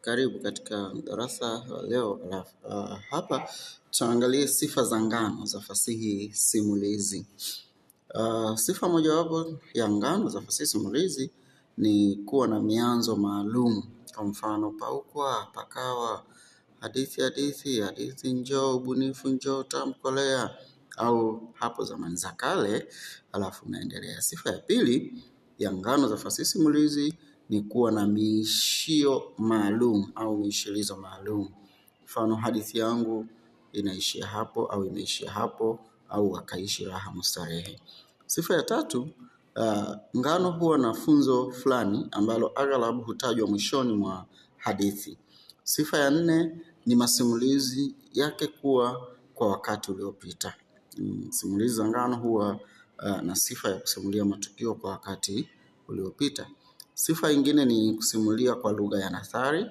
Karibu katika darasa la leo. Hapa tutaangalia sifa za ngano za fasihi simulizi. Sifa mojawapo ya ngano za fasihi simulizi ni kuwa na mianzo maalum. Kwa mfano, paukwa, pakawa, hadithi njoo, ubunifu njoo, tamkolea, au hapo zamani za kale. Alafu naendelea. Sifa ya pili ya ngano za fasihi simulizi ni kuwa na miishio maalum au miishilizo maalum. Mfano, hadithi yangu inaishia hapo au imeishia hapo au wakaishi raha mustarehe. Sifa ya tatu, ngano huwa na funzo fulani ambalo aghalabu hutajwa mwishoni mwa hadithi. Sifa ya nne ni masimulizi yake kuwa kwa wakati uliopita. Simulizi za ngano huwa na sifa ya kusimulia matukio kwa wakati uliopita. Sifa ingine ni kusimulia kwa lugha ya nathari,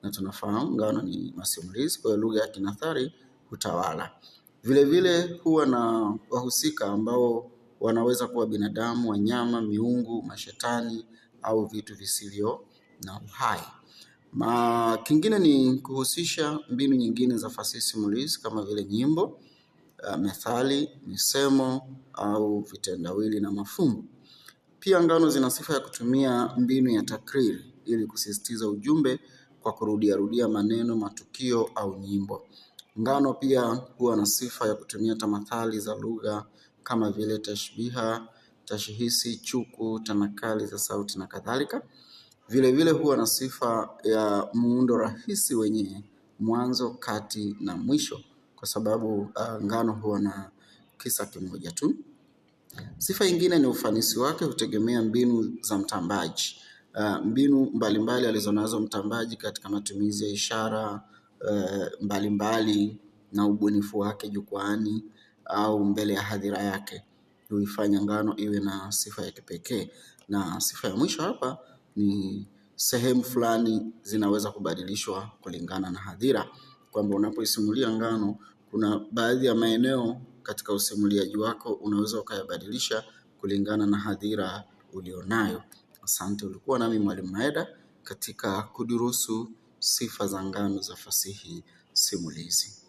na tunafahamu ngano ni masimulizi, kwa lugha ya kinathari hutawala. Vile vile huwa na wahusika ambao wanaweza kuwa binadamu, wanyama, miungu, mashetani au vitu visivyo na uhai. Kingine ni kuhusisha mbinu nyingine za fasihi simulizi kama vile nyimbo, methali, misemo au vitendawili na mafumbo. Pia ngano zina sifa ya kutumia mbinu ya takriri ili kusisitiza ujumbe kwa kurudia maneno, matukio au nyimbo. Ngano pia huwa na sifa ya kutumia tamathali za lugha kama vile tashbiha, tashihisi, chuku, tanakali za sauti na kadhalika. Vile vile huwa na sifa ya muundo rahisi wenye mwanzo, kati na mwisho, kwa sababu ngano huwa na kisa kimoja tu. Sifa ingine ni ufanisi wake hutegemea mbinu za mtambaji. Mbinu mbalimbali alizonazo mtambaji katika matumizi ya ishara mbalimbali na ubunifu wake jukwaani au mbele ya hadhira yake huifanya ngano iwe na sifa ya kipekee. Na sifa ya mwisho hapa ni sehemu fulani zinaweza kubadilishwa kulingana na hadhira, kwamba unapoisimulia ngano kuna baadhi ya maeneo katika usimuliaji wako unaweza ukayabadilisha kulingana na hadhira ulionayo. Asante. Ulikuwa nami Mwalimu Maeda katika kudurusu sifa za ngano za fasihi simulizi.